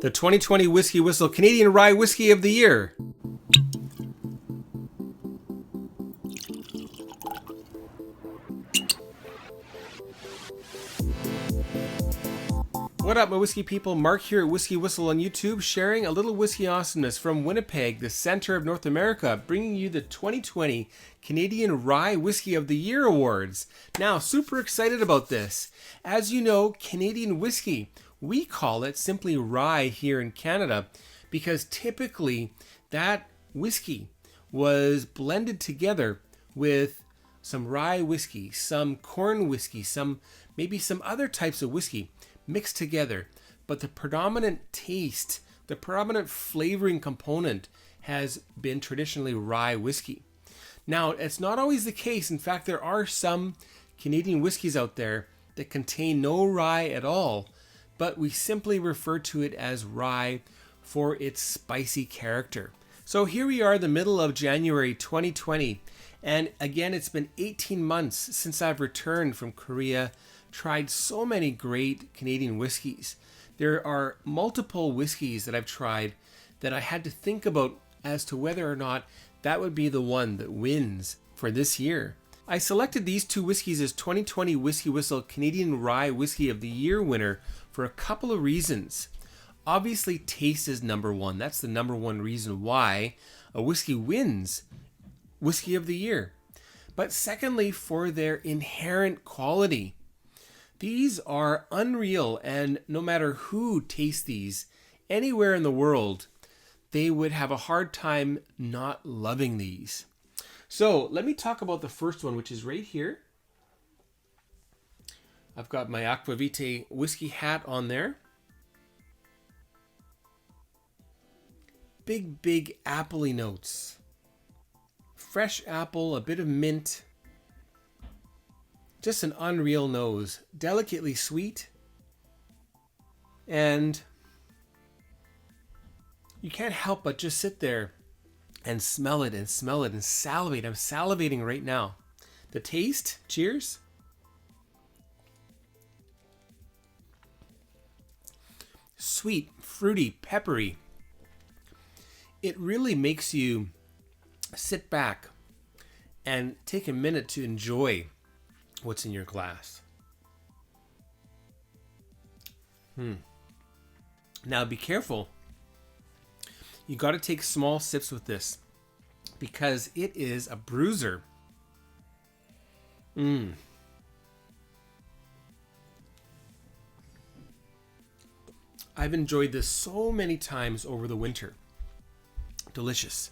The 2020 Whiskey Whistle Canadian Rye Whiskey of the Year. What up, my whiskey people? Mark here at WhiskyWhistle on YouTube, sharing a little whiskey awesomeness from Winnipeg, the center of North America, bringing you the 2020 Canadian Rye Whiskey of the Year Awards. Now, super excited about this. As you know, Canadian whiskey, we call it simply rye here in Canada because typically that whiskey was blended together with some rye whiskey, some corn whiskey, maybe some other types of whiskey mixed together. But the predominant taste, the predominant flavoring component has been traditionally rye whiskey. Now, it's not always the case. In fact, there are some Canadian whiskeys out there that contain no rye at all, but we simply refer to it as rye for its spicy character. So here we are, the middle of January 2020, and again, it's been 18 months since I've returned from Korea, tried so many great Canadian whiskeys. There are multiple whiskeys that I've tried that I had to think about as to whether or not that would be the one that wins for this year. I selected these two whiskeys as 2020 Whiskey Whistle Canadian Rye Whiskey of the Year winner for a couple of reasons. Obviously, taste is number one. That's the number one reason why a whiskey wins Whiskey of the Year. But secondly, for their inherent quality. These are unreal, and no matter who tastes these anywhere in the world, they would have a hard time not loving these. So let me talk about the first one, which is right here. I've got my Aquavite whiskey hat on there. Big appley notes. Fresh apple, a bit of mint. Just an unreal nose. Delicately sweet. And you can't help but just sit there and smell it and salivate. I'm salivating right now. The taste, cheers. Sweet, fruity, peppery. It really makes you sit back and take a minute to enjoy what's in your glass. Now be careful. You got to take small sips with this because it is a bruiser. I've enjoyed this so many times over the winter. Delicious.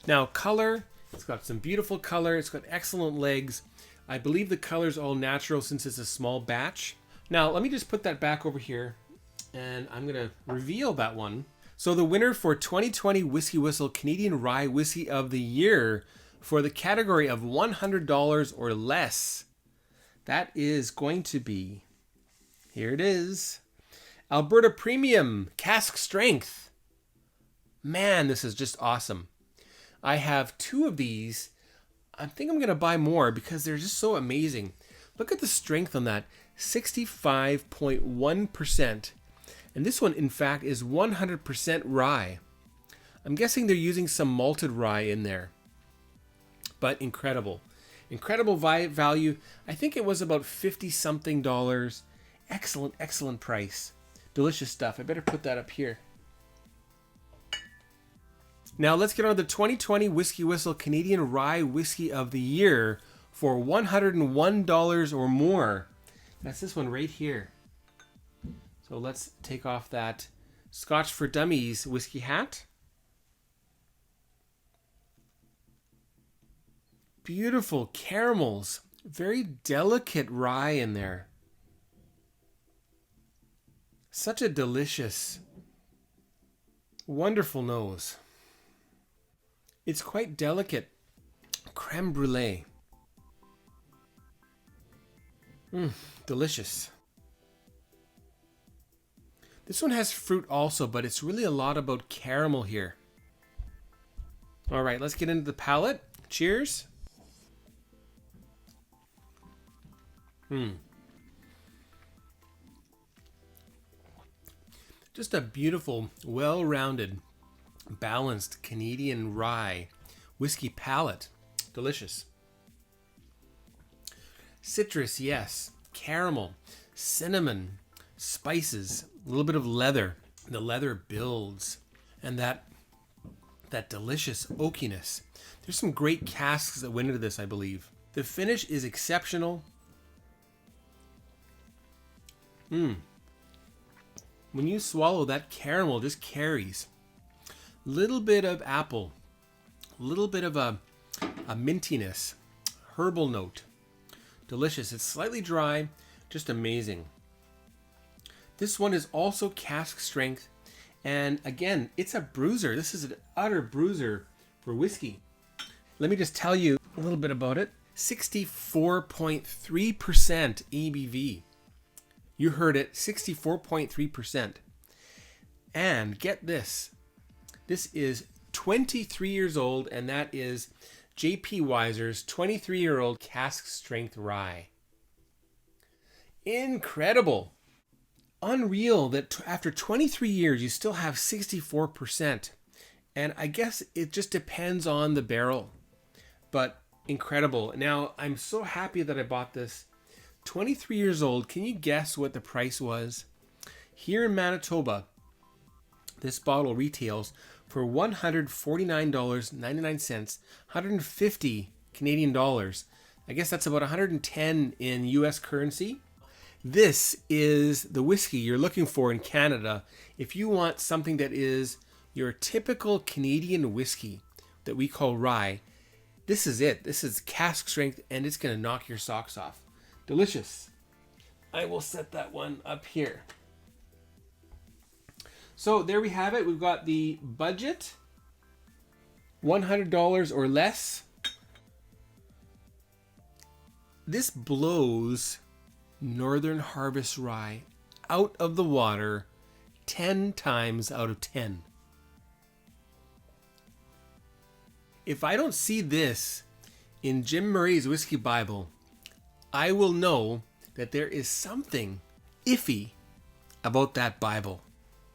Now, color, it's got some beautiful color. It's got excellent legs. I believe the color's all natural since it's a small batch. Now, let me just put that back over here and I'm going to reveal that one. So the winner for 2020 Whiskey Whistle Canadian Rye Whiskey of the Year for the category of $100 or less, that is going to be, here it is, Alberta Premium Cask Strength. Man, this is just awesome. I have two of these. I think I'm going to buy more because they're just so amazing. Look at the strength on that, 65.1%. And this one, in fact, is 100% rye. I'm guessing they're using some malted rye in there. But incredible. Incredible value. I think it was about $50-something. Excellent price. Delicious stuff. I better put that up here. Now let's get on to the 2020 Whiskey Whistle Canadian Rye Whiskey of the Year for $101 or more. That's this one right here. So let's take off that Scotch for Dummies whiskey hat. Beautiful caramels. Very delicate rye in there. Such a delicious, wonderful nose. It's quite delicate. Creme brulee. Delicious. This one has fruit also, but it's really a lot about caramel here. All right, let's get into the palate. Cheers. Just a beautiful, well-rounded, balanced Canadian rye whiskey palate. Delicious. Citrus, yes. Caramel, cinnamon, spices, a little bit of leather. The leather builds, and that delicious oakiness. There's some great casks that went into this, I believe. The finish is exceptional. When you swallow, that caramel just carries. Little bit of apple, little bit of a mintiness, herbal note. Delicious. It's slightly dry, just amazing. This one is also cask strength, and again, it's a bruiser. This is an utter bruiser for whiskey. Let me just tell you a little bit about it. 64.3% ABV. You heard it, 64.3%. And get this. This is 23 years old, and that is J.P. Weiser's 23-year-old cask strength rye. Incredible. Unreal that after 23 years, you still have 64%. And I guess it just depends on the barrel. But incredible. Now, I'm so happy that I bought this. 23 years old. Can you guess what the price was? Here in Manitoba, this bottle retails for $149.99, 150 Canadian dollars. I guess that's about 110 in US currency. This is the whiskey you're looking for in Canada if you want something that is your typical Canadian whiskey that we call rye. This is it. This is cask strength, and it's going to knock your socks off. Delicious. I will set that one up here. So there we have it. We've got the budget, $100 or less. This blows Northern Harvest rye out of the water 10 times out of 10. If I don't see this in Jim Murray's Whiskey Bible, I will know that there is something iffy about that Bible.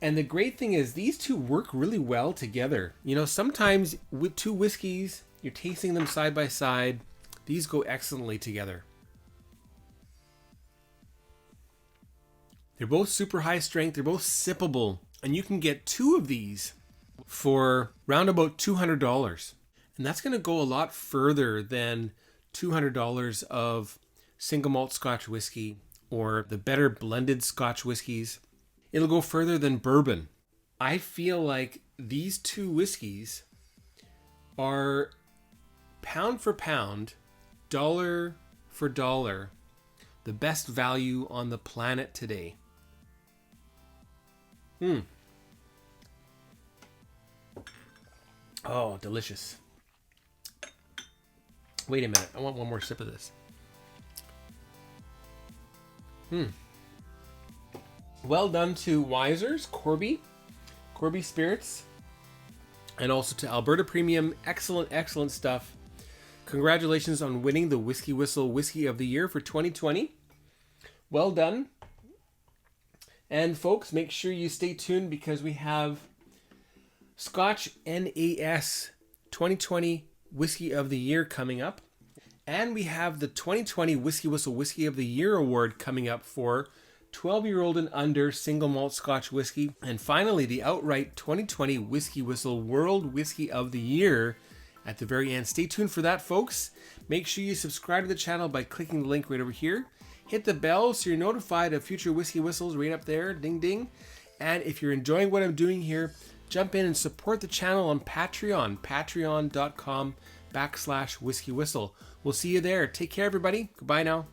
And the great thing is these two work really well together. You know, sometimes with two whiskeys, you're tasting them side by side. These go excellently together. They're both super high strength. They're both sippable. And you can get two of these for round about $200. And that's going to go a lot further than $200 of single malt Scotch whiskey or the better blended Scotch whiskeys. It'll go further than bourbon. I feel like these two whiskeys are pound for pound, dollar for dollar, the best value on the planet today. Oh, delicious. Wait a minute. I want one more sip of this. Well done to Weiser's, Corby Spirits, and also to Alberta Premium. Excellent, excellent stuff. Congratulations on winning the WhiskyWhistle Whiskey of the Year for 2020. Well done. And folks, make sure you stay tuned because we have Scotch NAS 2020 Whiskey of the Year coming up. And we have the 2020 WhiskyWhistle Whiskey of the Year Award coming up for 12-year-old and under single malt Scotch whiskey. And finally, the outright 2020 WhiskyWhistle World Whiskey of the Year at the very end. Stay tuned for that, folks. Make sure you subscribe to the channel by clicking the link right over here. Hit the bell so you're notified of future Whiskey Whistles right up there. Ding, ding. And if you're enjoying what I'm doing here, jump in and support the channel on Patreon. Patreon.com/WhiskyWhistle. We'll see you there. Take care, everybody. Goodbye now.